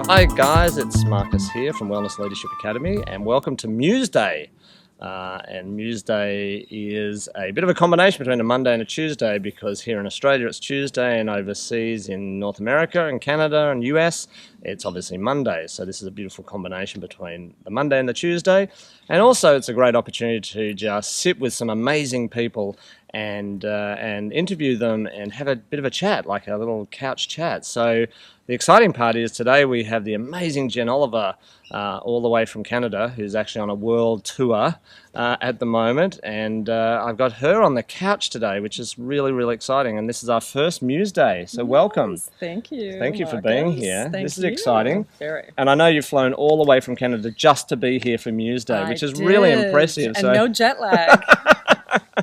Hi guys, it's Marcus here from Wellness Leadership Academy and welcome to Museday. And Museday is a bit of a combination between a Monday and a Tuesday because here in Australia it's Tuesday and overseas in North America and Canada and US it's obviously Monday. So this is a beautiful combination between the Monday and the Tuesday. And also it's a great opportunity to just sit with some amazing people and interview them and have a bit of a chat, like a little couch chat. So the exciting part is today we have the amazing Jen Oliver all the way from Canada, who's actually on a world tour at the moment. And I've got her on the couch today, which is really, really exciting. And this is our first Museday. So welcome. Thank you. Thank you for Marcus. being here. This is exciting. Very. And I know you've flown all the way from Canada just to be here for Museday, which is really impressive. And no jet lag.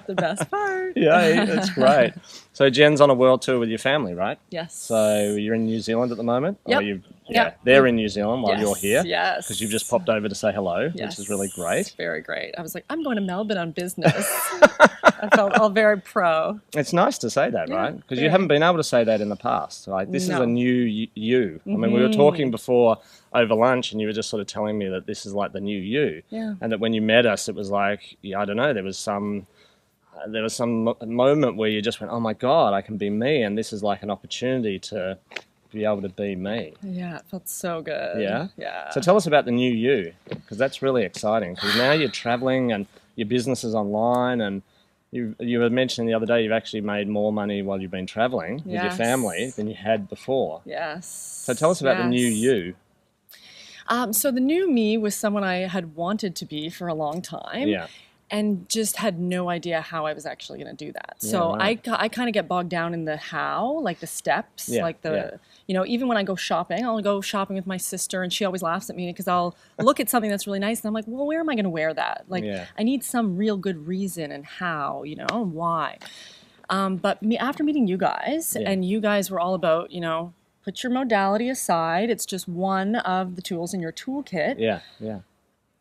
The best part. Yeah, that's great. So Jen's on a world tour with your family, right? Yes. So you're in New Zealand at the moment? Yep. They're in New Zealand while you're here. Yes. Because you've just popped over to say hello, which is really great. Very great. I was like, I'm going to Melbourne on business. I felt all very pro. It's nice to say that, right? Because you haven't been able to say that in the past. Like, this is a new you. I mean, we were talking before over lunch and you were just sort of telling me that this is like the new you. Yeah. And that when you met us, it was like, I don't know, there was some moment where you just went, oh my God, I can be me. And this is like an opportunity to be able to be me. Yeah, it felt so good. Yeah? Yeah. So tell us about the new you, because that's really exciting. Because now you're traveling and your business is online and you were mentioning the other day you've actually made more money while you've been traveling with your family than you had before. Yes. So tell us about the new you. So the new me was someone I had wanted to be for a long time. Yeah. And just had no idea how I was actually going to do that. So I kind of get bogged down in the how, like the steps, you know, even when I go shopping, I'll go shopping with my sister and she always laughs at me because I'll look at something that's really nice and I'm like, well, where am I going to wear that? Like, I need some real good reason and how, you know, and why. But after meeting you guys, and you guys were all about, you know, put your modality aside. It's just one of the tools in your toolkit. Yeah, yeah.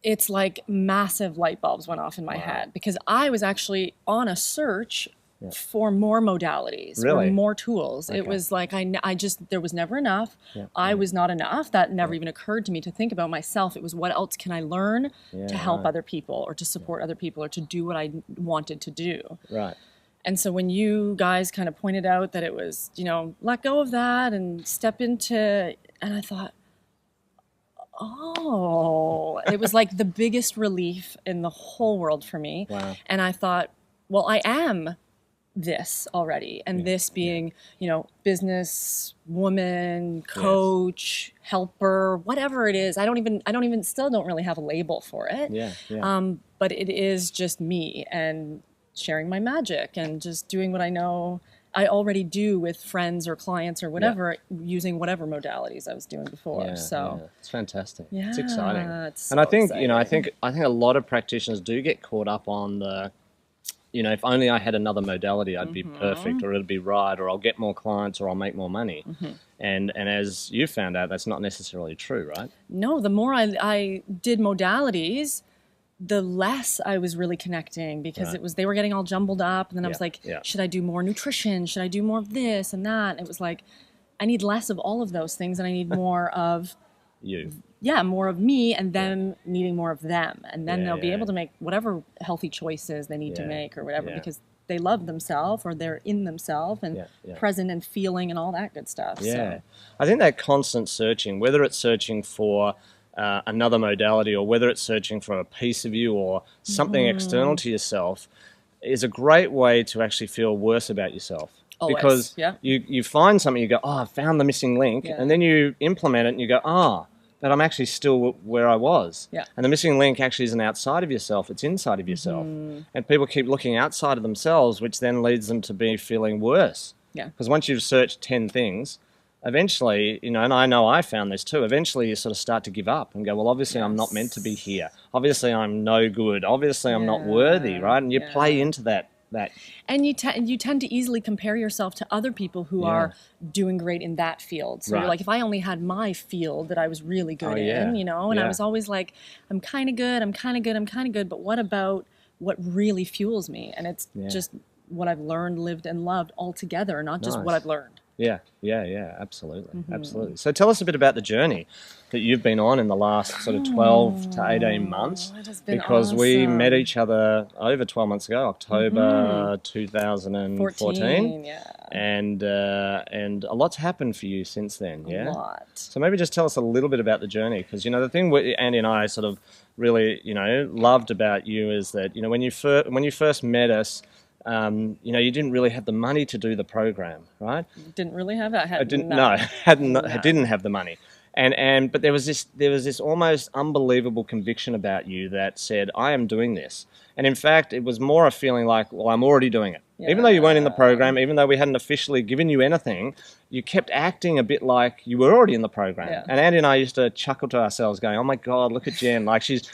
It's like massive light bulbs went off in my head because I was actually on a search for more modalities, or more tools. It was like I just there was never enough. I was not enough. That never even occurred to me to think about myself. It was what else can I learn to help other people or to support other people or to do what I wanted to do. Right. And so when you guys kind of pointed out that it was, you know, let go of that and step into, and I thought, oh, it was like the biggest relief in the whole world for me. Wow. And I thought, well, I am this already. And this being, you know, business woman, coach, helper, whatever it is. I still don't really have a label for it. Yeah, yeah. But it is just me and sharing my magic and just doing what I know I already do with friends or clients or whatever, using whatever modalities I was doing before. It's fantastic. Yeah, it's exciting. It's so and I think, exciting. you know, I think a lot of practitioners do get caught up on the, you know, if only I had another modality, I'd be perfect, or it'd be right, or I'll get more clients, or I'll make more money. And as you found out, that's not necessarily true, right? No, the more I did modalities, the less I was really connecting because they were getting all jumbled up. And then I was like, should I do more nutrition? Should I do more of this and that? And it was like, I need less of all of those things and I need more of you. Yeah, more of me and them needing more of them. And then they'll be able to make whatever healthy choices they need to make or whatever because they love themselves or they're in themselves and present and feeling and all that good stuff. Yeah. So. I think that constant searching, whether it's searching for another modality or whether it's searching for a piece of you or something external to yourself is a great way to actually feel worse about yourself. Always. Because you find something, you go, oh, I found the missing link, and then you implement it and you go, but I'm actually still where I was. Yeah. And the missing link actually isn't outside of yourself, it's inside of yourself. And people keep looking outside of themselves, which then leads them to be feeling worse. Yeah. Because once you've searched 10 things, eventually, you know, and I know I found this too, eventually you sort of start to give up and go, well, obviously I'm not meant to be here. Obviously I'm no good. Obviously I'm not worthy, right? And you play into that. And you tend to easily compare yourself to other people who are doing great in that field. So you're like, if I only had my field that I was really good in, you know, and I was always like, I'm kind of good, but what about what really fuels me? And it's just what I've learned, lived, and loved all together, not just what I've learned. Yeah, absolutely, absolutely. So tell us a bit about the journey that you've been on in the last sort of 12 to 18 months. It has been because awesome. we met each other over 12 months ago, October 2014. And a lot's happened for you since then, yeah? A lot. So maybe just tell us a little bit about the journey, because, you know, the thing Andy and I sort of really, you know, loved about you is that, you know, when you first met us, you know, you didn't really have the money to do the program, right? Didn't really have that. Didn't have the money, but there was this almost unbelievable conviction about you that said, I am doing this. And in fact, it was more a feeling like, well, I'm already doing it. Yeah. Even though you weren't in the program, even though we hadn't officially given you anything, you kept acting a bit like you were already in the program. Yeah. And Andy and I used to chuckle to ourselves going, oh my God, look at Jen. Like she's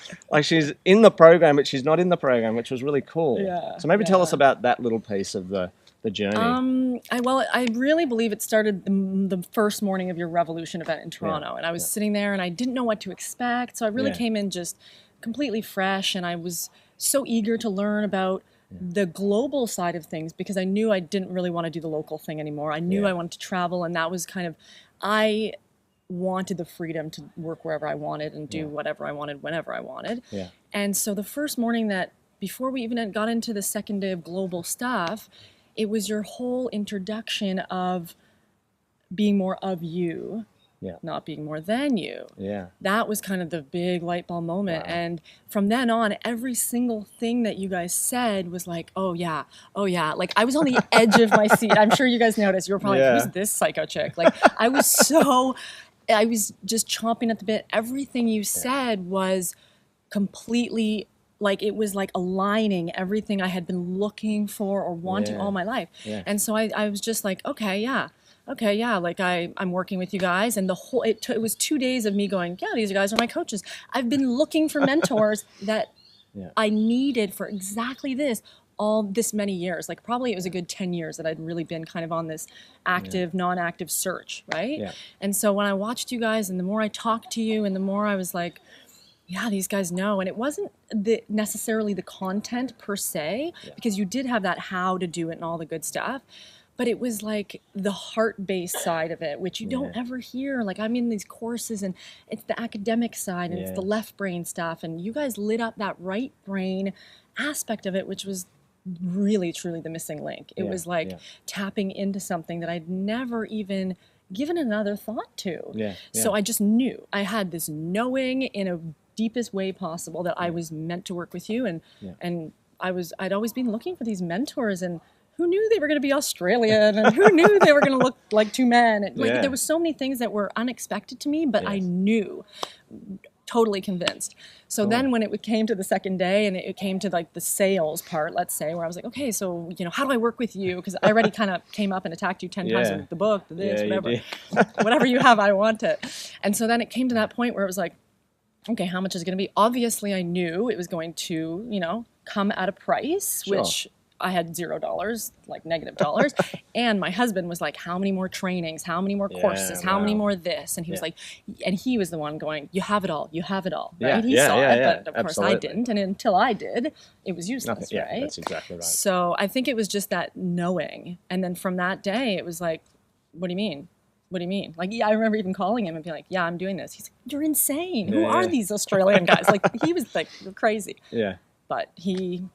in the program, but she's not in the program, which was really cool. Yeah. So maybe tell us about that little piece of the journey. I really believe it started the first morning of your Revolution event in Toronto. And I was sitting there and I didn't know what to expect. So I really came in just completely fresh, and I was so eager to learn about the global side of things, because I knew I didn't really want to do the local thing anymore. I knew I wanted to travel, and that was kind of, I wanted the freedom to work wherever I wanted and do whatever I wanted whenever I wanted. Yeah. And so the first morning, that before we even got into the second day of global stuff, it was your whole introduction of being more of you, not being more than you. Yeah. That was kind of the big light bulb moment. Wow. And from then on, every single thing that you guys said was like, oh yeah. Like I was on the edge of my seat. I'm sure you guys noticed. You were probably like, who's this psycho chick? Like I was just chomping at the bit. Everything you said was completely, like it was like aligning everything I had been looking for or wanting all my life. Yeah. And so I was just like, okay, like I'm working with you guys. And it was 2 days of me going, yeah, these guys are my coaches. I've been looking for mentors that I needed for exactly this all this many years. Like probably it was a good 10 years that I'd really been kind of on this active, non-active search, right? Yeah. And so when I watched you guys, and the more I talked to you, and the more I was like, yeah, these guys know. And it wasn't necessarily the content per se, because you did have that how to do it and all the good stuff. But it was like the heart-based side of it, which you don't ever hear. Like I'm in these courses, and it's the academic side, and it's the left brain stuff. And you guys lit up that right brain aspect of it, which was really, truly the missing link. It was like tapping into something that I'd never even given another thought to. So I just knew. I had this knowing in a deepest way possible that I was meant to work with you. And I'd always been looking for these mentors, and who knew they were going to be Australian, and who knew they were going to look like two men? And, like there were so many things that were unexpected to me, but I knew, totally convinced. So then when it came to the second day, and it came to like the sales part, let's say, where I was like, okay, so, you know, how do I work with you? Because I already kind of came up and attacked you 10 times with the book, this, whatever. Whatever you have, I want it. And so then it came to that point where it was like, okay, how much is it going to be? Obviously, I knew it was going to, you know, come at a price, which I had $0, like negative dollars. And my husband was like, how many more trainings? How many more courses? How many more this? And he was like, and he was the one going, you have it all. You have it all. Right? He saw it, but of course I didn't. And until I did, it was useless, right? That's exactly right. So I think it was just that knowing. And then from that day, it was like, what do you mean? What do you mean? Like, I remember even calling him and being like, yeah, I'm doing this. He's like, you're insane. Who are these Australian guys? Like, he was like, you're crazy. Yeah. But he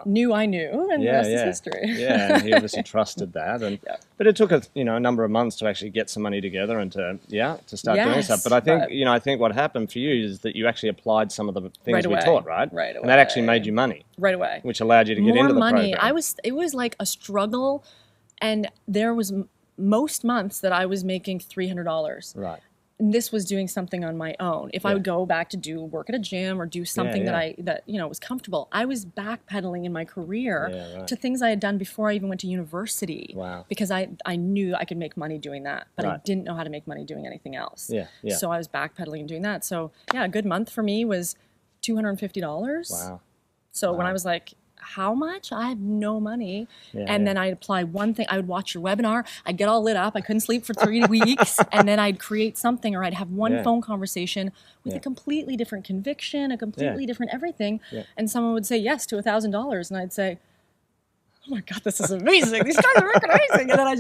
knew I knew, and the rest is history. And he obviously trusted that. And but it took a number of months to actually get some money together and to start doing stuff. But I think I think what happened for you is that you actually applied some of the things we taught, right? Right away. And that actually made you money. Right away. Which allowed you to get into the money. program. It was like a struggle, and there was most months that I was making $300. Right. And this was doing something on my own. If I would go back to do work at a gym or do something that was comfortable, I was backpedaling in my career to things I had done before I even went to university. Wow. Because I knew I could make money doing that, but I didn't know how to make money doing anything else. So I was backpedaling and doing that. So a good month for me was $250. Wow. So when I was like, how much? I have no money. And then I'd apply one thing. I would watch your webinar. I'd get all lit up. I couldn't sleep for 3 weeks. And then I'd create something, or I'd have one phone conversation with a completely different conviction, a completely different everything. And someone would say yes to $1,000. And I'd say, oh my God, this is amazing. These guys are amazing. And then I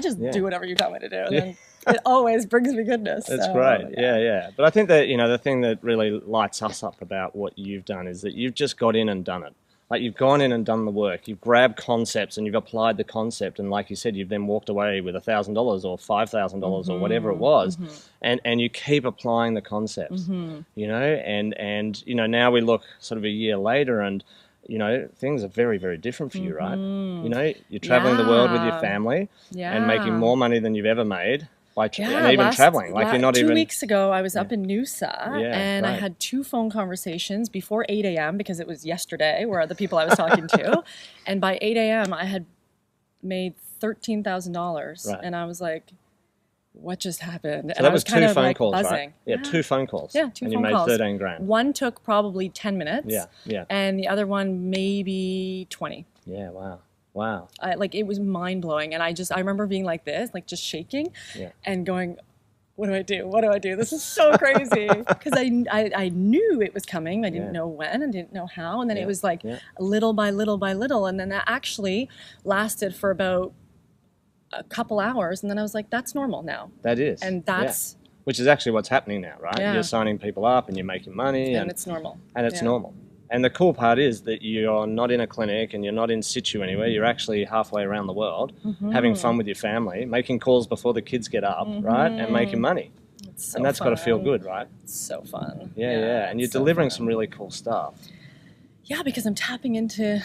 just do whatever you tell me to do. And then it always brings me goodness. That's great. Yeah. But I think that, the thing that really lights us up about what you've done is that you've just got in and done it. Like, you've gone in and done the work. You've grabbed concepts and you've applied the concept. And like you said, you've then walked away with $1,000 or $5,000 or whatever it was. And you keep applying the concepts, and now we look sort of a year later and, things are very, very different for you, right? You're traveling the world with your family and making more money than you've ever made. And even traveling, like you're not 2 even. 2 weeks ago, I was up in Noosa, and great. I had 2 phone conversations before 8 a.m. because it was yesterday, where the people I was talking to, and by 8 a.m. I had made $13,000, and I was like, "What just happened?" So and that I was two phone like calls, buzzing. right? Yeah, 2 phone calls. Yeah, 2 and phone you made calls. 13 grand. One took probably 10 minutes. Yeah. And the other one maybe 20. Yeah. Wow. It was mind blowing, and I remember being like this, like just shaking, and going, what do I do? What do I do? This is so crazy. Because I knew it was coming. I didn't know when and didn't know how. And then it was like little by little by little. And then that actually lasted for about a couple hours. And then I was like, that's normal now. That is. And that's... Which is actually what's happening now, right? Yeah. You're signing people up and you're making money. And it's normal. And it's normal. And the cool part is that you're not in a clinic and you're not in situ anywhere. You're actually halfway around the world, having fun with your family, making calls before the kids get up, right? And making money. And that's got to feel good, right? It's so fun. Yeah. And you're delivering some really cool stuff. Yeah, because I'm tapping into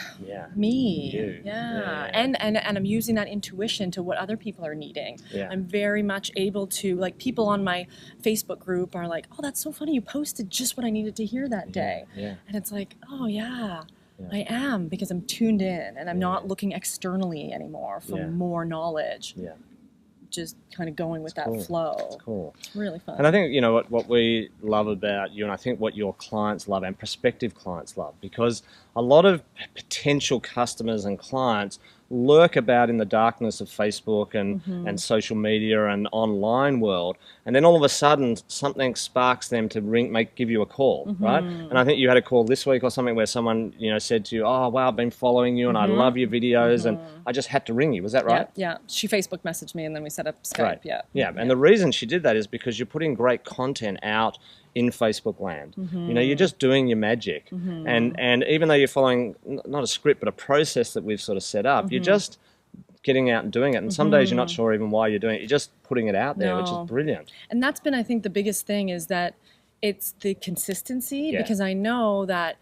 me. You. Yeah. And I'm using that intuition to what other people are needing. Yeah. I'm very much able to, like, people on my Facebook group are like, oh, that's so funny. You posted just what I needed to hear that day. Yeah. And it's like, oh, yeah, I am, because I'm tuned in and I'm not looking externally anymore for more knowledge. Yeah. Just kind of going with that flow. It's cool. It's really fun. And I think, what we love about you, and I think what your clients love and prospective clients love, because a lot of potential customers and clients lurk about in the darkness of Facebook and social media and online world, and then all of a sudden something sparks them to give you a call, right? And I think you had a call this week or something where someone said to you, oh wow, I've been following you and I love your videos and I just had to ring you. Was that right? Yeah. She Facebook messaged me and then we set up Skype. Yeah. And the reason she did that is because you're putting great content out in Facebook land. You're just doing your magic. And even though you're following not a script, but a process that we've sort of set up, you're just getting out and doing it. And some days you're not sure even why you're doing it. You're just putting it out there, which is brilliant. And that's been, I think, the biggest thing is that it's the consistency, because I know that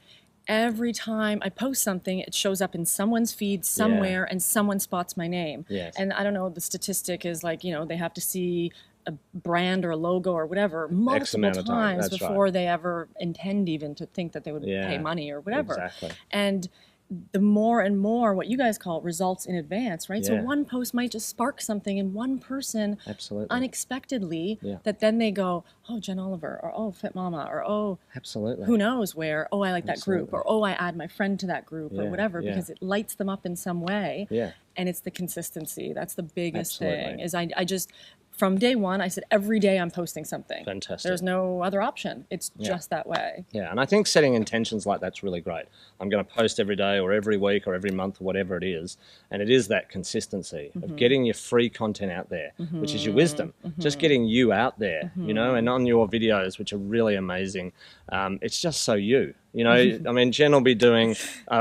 every time I post something, it shows up in someone's feed somewhere and someone spots my name. And I don't know, the statistic is like, they have to see a brand or a logo or whatever multiple times before they ever intend even to think that they would pay money or whatever. Exactly. And the more and more what you guys call results in advance, right? So one post might just spark something in one person unexpectedly that then they go, oh, Jen Oliver, or oh, Fit Mama, or oh, who knows where, oh, I like that group, or oh, I add my friend to that group or whatever, because it lights them up in some way. And it's the consistency. That's the biggest thing, is I just... From day one, I said, every day I'm posting something. Fantastic. There's no other option. It's just that way. Yeah, and I think setting intentions like that's really great. I'm going to post every day or every week or every month or whatever it is. And it is that consistency of getting your free content out there, which is your wisdom. Just getting you out there, and on your videos, which are really amazing. It's just so you. I mean, Jen will be doing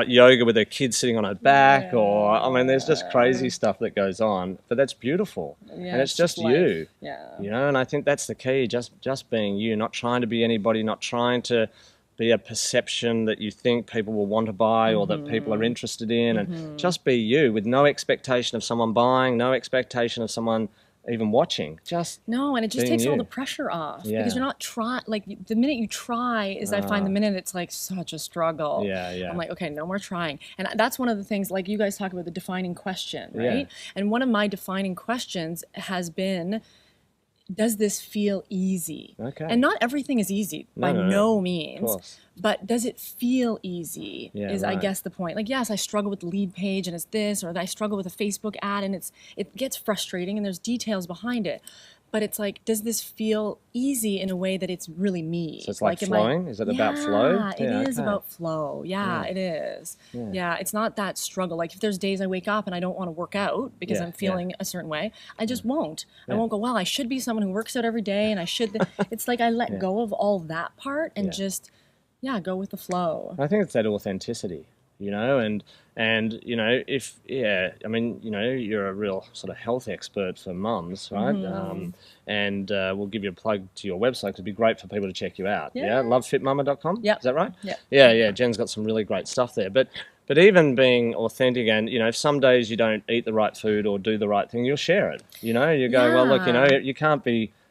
yoga with her kids sitting on her back, or, I mean, there's just crazy stuff that goes on, but that's beautiful. And it's just you. And I think that's the key, just being you, not trying to be anybody, not trying to be a perception that you think people will want to buy or that people are interested in, and just be you with no expectation of someone buying, no expectation of someone even watching, and it just takes all the pressure off, because you're not trying. Like, the minute you try is I find the minute it's like such a struggle. I'm like, okay, no more trying. And that's one of the things, like you guys talk about the defining question, right? And one of my defining questions has been, does this feel easy? And not everything is easy by no means, but does it feel easy I guess the point. Like, yes, I struggle with the lead page and it's this, or I struggle with a Facebook ad and it gets frustrating and there's details behind it. but it's like, does this feel easy in a way that it's really me? So it's like flowing? Is it about flow? Yeah, it is about flow. Yeah, it is. Yeah, it's not that struggle. Like if there's days I wake up and I don't want to work out because I'm feeling a certain way, I just won't. I won't go, well, I should be someone who works out every day and I should. It's like I let go of all that part and just, go with the flow. I think it's that authenticity, and I mean, you're a real sort of health expert for mums, right? And we'll give you a plug to your website. It'd be great for people to check you out. Yeah, lovefitmama.com. Yeah, is that right? Yeah. Yeah. Jen's got some really great stuff there. But even being authentic, and if some days you don't eat the right food or do the right thing, you'll share it. You go, well, look, you can't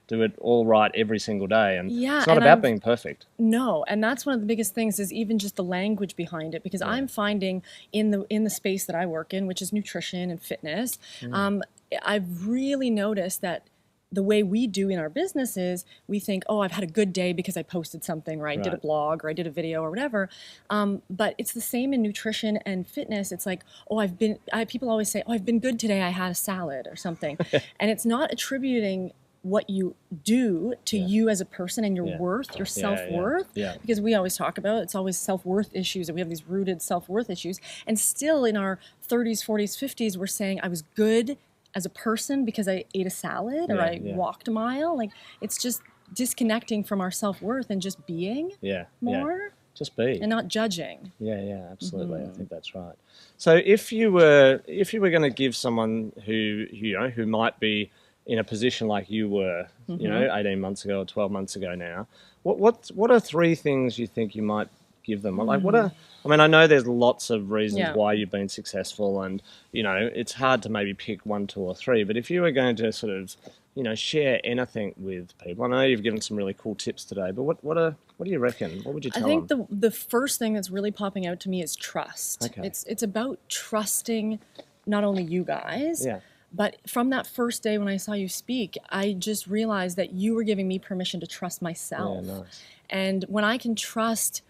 do it all right every single day, and it's not about being perfect. No, and that's one of the biggest things is even just the language behind it, because I'm finding in the space that I work in, which is nutrition and fitness, I've really noticed that the way we do in our business is we think, oh, I've had a good day because I posted something, or I did a blog, or I did a video, or whatever. But it's the same in nutrition and fitness. It's like, oh, people always say, oh, I've been good today. I had a salad or something. And it's not attributing what you do to you as a person and your worth, your self-worth, because we always talk about it's always self-worth issues, and we have these rooted self-worth issues. And still in our 30s, 40s, 50s, we're saying I was good as a person because I ate a salad or I walked a mile. Like, it's just disconnecting from our self-worth and just being more. Just be. And not judging. Yeah, absolutely. I think that's right. So if you were going to give someone who might be in a position like you were, 18 months ago or 12 months ago now, what are 3 things you think you might give them? Like, I know there's lots of reasons why you've been successful, and, it's hard to maybe pick 1, 2, or 3, but if you were going to sort of, share anything with people, I know you've given some really cool tips today, but what do you reckon? What would you tell them? I think the first thing that's really popping out to me is trust. Okay. It's about trusting not only you guys, but from that first day when I saw you speak, I just realized that you were giving me permission to trust myself. Yeah, nice. And when I can trust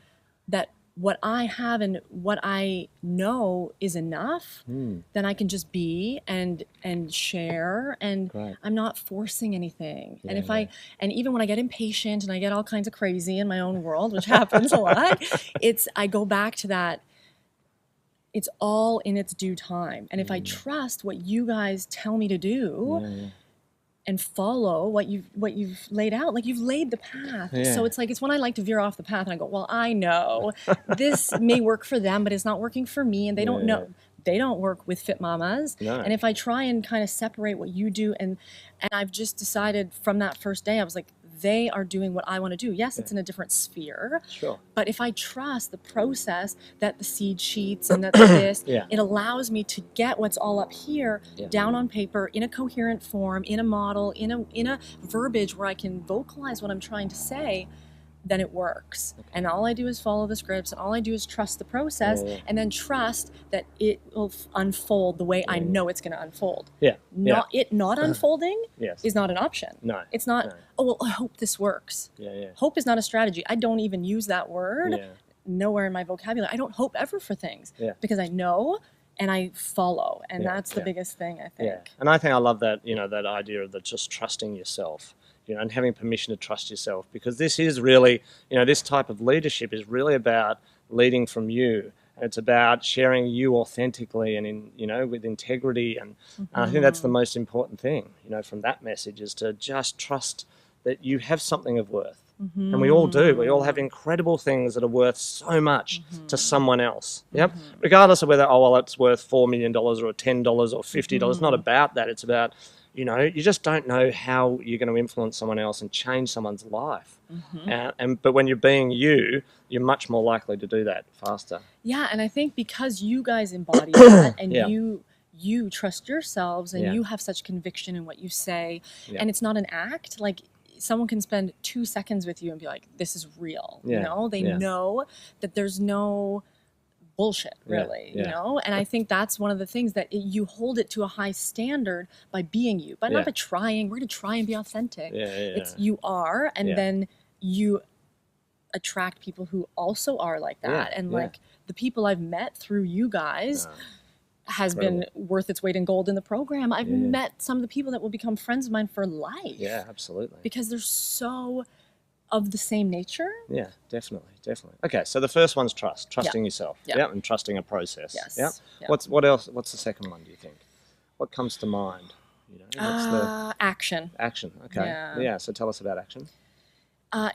that what I have and what I know is enough, then I can just be and share, and I'm not forcing anything. Yeah, and and even when I get impatient and I get all kinds of crazy in my own world, which happens a lot, I go back to that. It's all in its due time. And if I trust what you guys tell me to do and follow what you've laid out, like you've laid the path. Yeah. So it's when I like to veer off the path and I go, well, I know this may work for them, but it's not working for me. And they don't know. They don't work with Fit Mamas. No. And if I try and kind of separate what you do, and I've just decided from that first day, I was like, they are doing what I want to do. Yes, it's in a different sphere. Sure. But if I trust the process, that the seed sheets and that this, it allows me to get what's all up here down on paper in a coherent form, in a model, in a verbiage where I can vocalize what I'm trying to say, then it works. Okay. And all I do is follow the scripts, and all I do is trust the process, and then trust that it will unfold the way I know it's going to unfold. It not unfolding is not an option. No. It's not, oh, well, I hope this works. Hope is not a strategy. I don't even use that word. Nowhere in my vocabulary. I don't hope ever for things because I know and I follow. And that's the biggest thing, I think. Yeah. And I think I love that, that idea of just trusting yourself. And having permission to trust yourself, because this is really, this type of leadership is really about leading from you. And it's about sharing you authentically and with integrity. And I think that's the most important thing, from that message, is to just trust that you have something of worth. And we all do. We all have incredible things that are worth so much to someone else. Regardless of whether, it's worth $4 million or $10 or $50. It's not about that. It's about, you just don't know how you're going to influence someone else and change someone's life. But when you're being you're much more likely to do that faster. Yeah, and I think because you guys embody that, and you trust yourselves, and you have such conviction in what you say, and it's not an act. Like, someone can spend 2 seconds with you and be like, this is real. They know that there's no bullshit, really, and I think that's one of the things that you hold it to a high standard by being you, but not by trying. We're going to try and be authentic. It's you are, and then you attract people who also are like that. And like the people I've met through you guys, has been worth its weight in gold in the program. I've met some of the people that will become friends of mine for life. Yeah, absolutely. Because they're so of the same nature. Yeah, definitely. Okay, so the first one's trusting yourself. Yeah. And trusting a process. Yes. Yeah. What else? What's the second one, do you think? What comes to mind? Action. Action. Okay. Yeah. So tell us about action.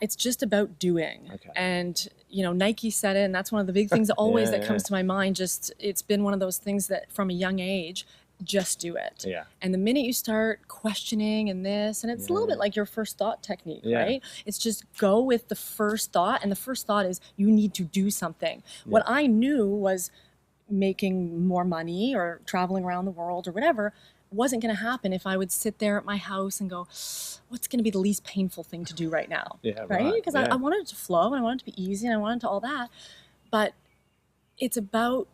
It's just about doing. Okay. And, Nike said it, and that's one of the big things always that comes to my mind. Just, it's been one of those things that from a young age, just do it. Yeah. And the minute you start questioning and this, and it's a little bit like your first thought technique, right? It's just go with the first thought. And the first thought is you need to do something. Yeah. What I knew was making more money or traveling around the world or whatever wasn't going to happen if I would sit there at my house and go, what's going to be the least painful thing to do right now? Yeah, right? Because I wanted it to flow and I wanted it to be easy and I wanted to all that. But it's about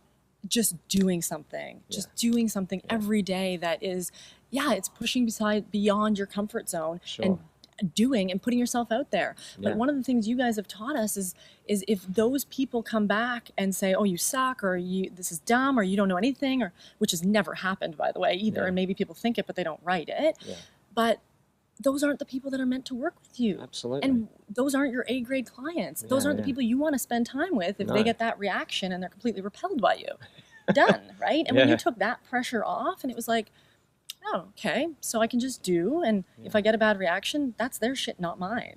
just doing something, doing something every day that is, it's pushing beyond your comfort zone and doing and putting yourself out there. But one of the things you guys have taught us is if those people come back and say, oh, you suck, or this is dumb, or you don't know anything, or which has never happened, by the way, either. And maybe people think it, but they don't write it. But those aren't the people that are meant to work with you. Absolutely. And those aren't your A-grade clients. Those aren't the people you want to spend time with if they get that reaction and they're completely repelled by you. Done, right? And when you took that pressure off and it was like, oh, okay, so I can just do, and if I get a bad reaction, that's their shit, not mine.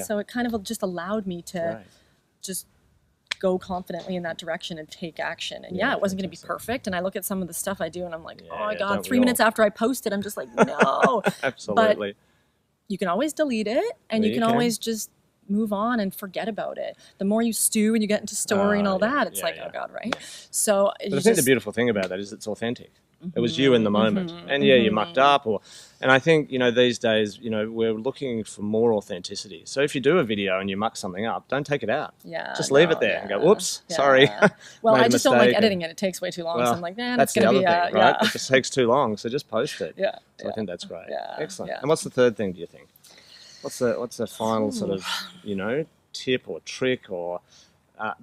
So it kind of just allowed me to just go confidently in that direction and take action. And it wasn't going to be perfect. And I look at some of the stuff I do and I'm like, oh my God, 3 minutes after I post it, I'm just like, no. Absolutely. But you can always delete it and you can always just move on and forget about it. The more you stew and you get into story and all that, it's like, oh God, right? So but I think the beautiful thing about that is it's authentic. It was you in the moment. And you mucked up. And I think, these days, we're looking for more authenticity. So if you do a video and you muck something up, don't take it out. Just leave it there and go, whoops, sorry. Well, I just don't like editing it. It takes way too long. So I'm like, man, that's it's going to be... the other thing, right? It just takes too long. So just post it. So I think that's great. Excellent. And what's the third thing, do you think? What's the final sort of, tip or trick or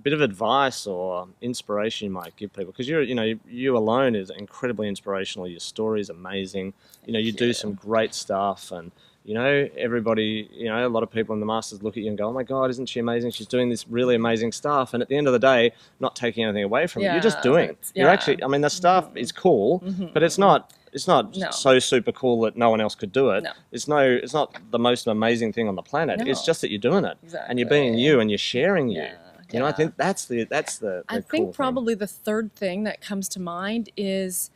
bit of advice or inspiration you might give people? Because you alone is incredibly inspirational. Your story is amazing. You do some great stuff, and everybody, a lot of people in the Masters look at you and go, oh my God, isn't she amazing? She's doing this really amazing stuff. And at the end of the day, not taking anything away from it. You're just doing. You're actually, the stuff is cool, but it's not so super cool that no one else could do it. No. It's not the most amazing thing on the planet. No. It's just that you're doing it. Exactly. And you're being you and you're sharing you. I think that's the I think cool probably the third thing that comes to mind is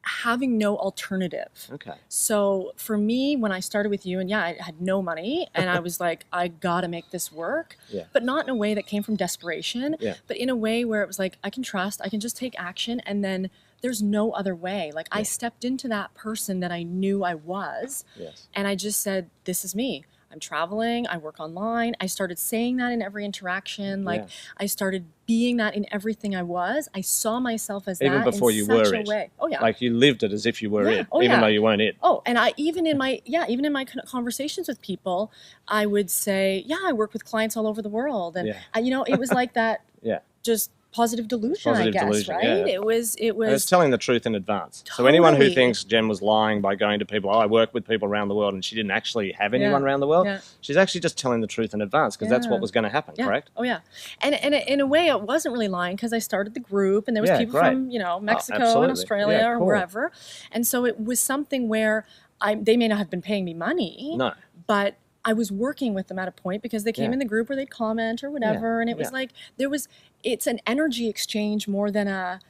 having no alternative. Okay. So for me, when I started with you, and I had no money, and I was like, I gotta make this work, but not in a way that came from desperation, but in a way where it was like, I can trust, I can just take action, and then there's no other way. Like I stepped into that person that I knew I was, and I just said, this is me. I'm traveling, I work online. I started saying that in every interaction. Like I started being that in everything I was. I saw myself as even that before in you such were a it. way. Oh yeah. Like you lived it as if you were it, even though you weren't it. Oh, and I even in my conversations with people, I would say, I work with clients all over the world, and it was like that. Just positive delusion, I guess, right? It was telling the truth in advance. Totally. So anyone who thinks Jen was lying by going to people, I work with people around the world, and she didn't actually have anyone around the world, she's actually just telling the truth in advance, because that's what was going to happen, correct? Oh yeah. And in a way it wasn't really lying, because I started the group and there was people from, Mexico and Australia or wherever. And so it was something where they may not have been paying me money, but I was working with them at a point because they came in the group where they'd comment or whatever. And it was like, it's an energy exchange more than a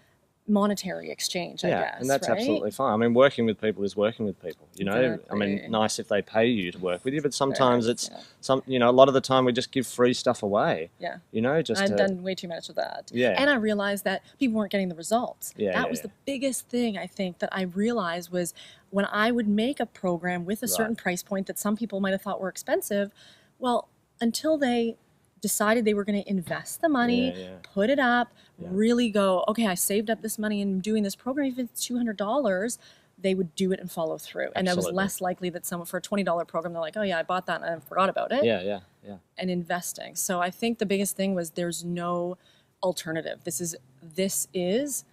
monetary exchange, I guess. And that's right? absolutely fine. I mean, working with people is working with people, Exactly. I mean, nice if they pay you to work with you, but sometimes it's a lot of the time we just give free stuff away. I've done way too much of that. And I realized that people weren't getting the results. That was the biggest thing I think that I realized was when I would make a program with a certain price point that some people might have thought were expensive, well, until they decided they were going to invest the money, put it up, really go, okay, I saved up this money and I'm doing this program, even if it's $200, they would do it and follow through. And it was less likely that someone for a $20 program, they're like, oh yeah, I bought that and I forgot about it. Yeah. And investing. So I think the biggest thing was there's no alternative. This is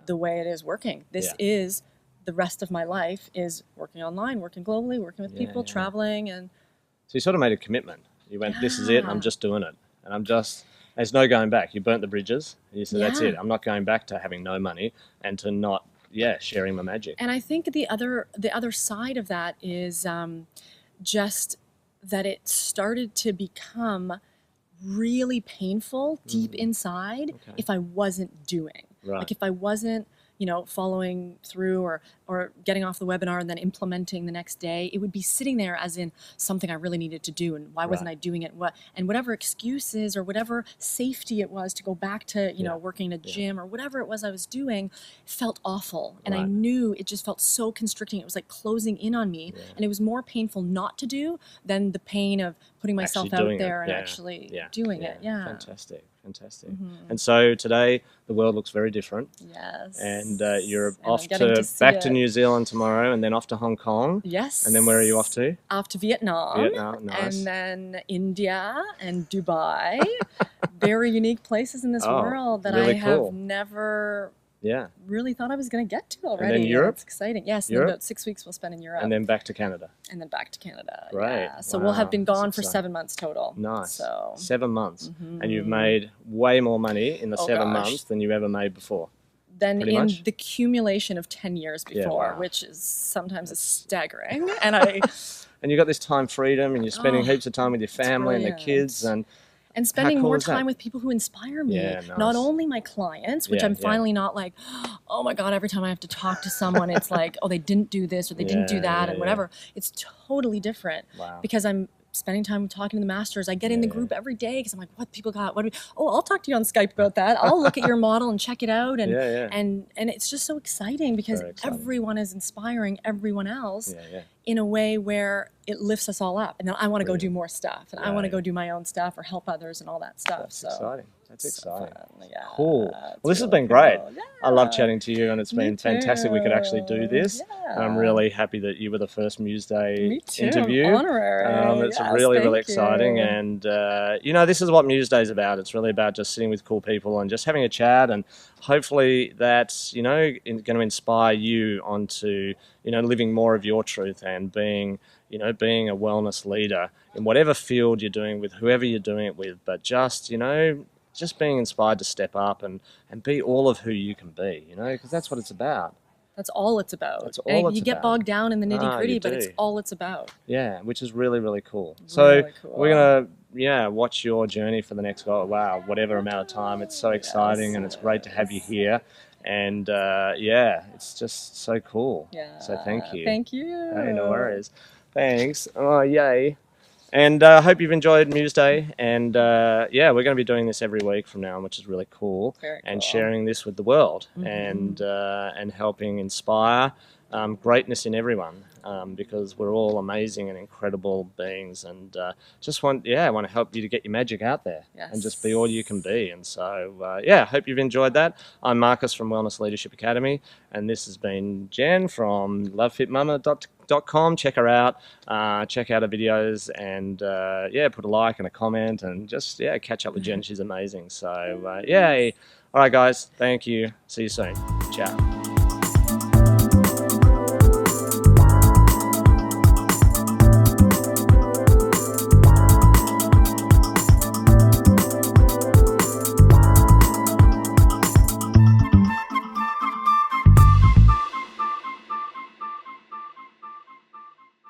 the way it is working. This is the rest of my life is working online, working globally, working with people, traveling. And so you sort of made a commitment. You went, this is it, I'm just doing it. And there's no going back. You burnt the bridges. And you said, that's it. I'm not going back to having no money and to not, sharing my magic. And I think the other side of that is just that it started to become really painful deep inside if I wasn't doing. Right. Like if I wasn't, following through or getting off the webinar and then implementing the next day, it would be sitting there as in something I really needed to do. And why wasn't I doing it? And whatever excuses or whatever safety it was to go back to, working in a gym or whatever it was I was doing felt awful. And I knew it just felt so constricting. It was like closing in on me. And it was more painful not to do than the pain of putting myself out there and actually doing it. Yeah. Fantastic. And so today the world looks very different. Yes. And you're off back to New Zealand tomorrow, and then off to Hong Kong. Yes. And then where are you off to? Off to Vietnam. Nice. And then India and Dubai. Very unique places in this world that I have never really thought I was going to get to already. And then Europe? It's exciting. Yes, and about 6 weeks we'll spend in Europe. And then back to Canada. Right. Yeah. So we'll have been gone for 7 months total. Nice. So 7 months. And you've made way more money in the 7 months than you ever made before. Than in the accumulation of 10 years before, which is sometimes staggering. And and you got this time freedom, and you're spending heaps of time with your family and the kids, and spending more time with people who inspire me. Yeah, nice. Not only my clients, which I'm finally not like, oh my God, every time I have to talk to someone, it's like, oh, they didn't do this or they didn't do that and whatever. It's totally different because I'm spending time talking to the masters. I get in the group every day because I'm like, what people got? I'll talk to you on Skype about that. I'll look at your model and check it out. And and it's just so exciting because everyone is inspiring everyone else in a way where it lifts us all up. And then I want to go do more stuff, and I want to go do my own stuff or help others and all that stuff. That's exciting. That's exciting. Yeah, cool. Well, this has been great. Yeah. I love chatting to you, and it's been fantastic we could actually do this. Yeah. And I'm really happy that you were the first Museday interview. Honorary. It's really exciting. And, this is what Museday is about. It's really about just sitting with cool people and just having a chat. And hopefully that's, going to inspire you onto, living more of your truth and being a wellness leader in whatever field you're doing with, whoever you're doing it with. But just being inspired to step up and be all of who you can be, because that's what it's about. That's all it's about. You get bogged down in the nitty-gritty, but it's all it's about. Yeah, which is really cool. So we're going to watch your journey for the next, whatever amount of time. It's so exciting, and it's great to have you here. And it's just so cool. Yeah. So thank you. Thank you. Hey, no worries. Thanks. Oh, yay. And I hope you've enjoyed Museday. And we're going to be doing this every week from now on, which is really cool. And sharing this with the world and helping inspire greatness in everyone because we're all amazing and incredible beings. And just want to help you to get your magic out there and just be all you can be. And so, hope you've enjoyed that. I'm Marcus from Wellness Leadership Academy, and this has been Jen from lovefitmama.com. Check her out. Check out her videos and, put a like and a comment and just, catch up with Jen. She's amazing. So, All right, guys. Thank you. See you soon. Ciao.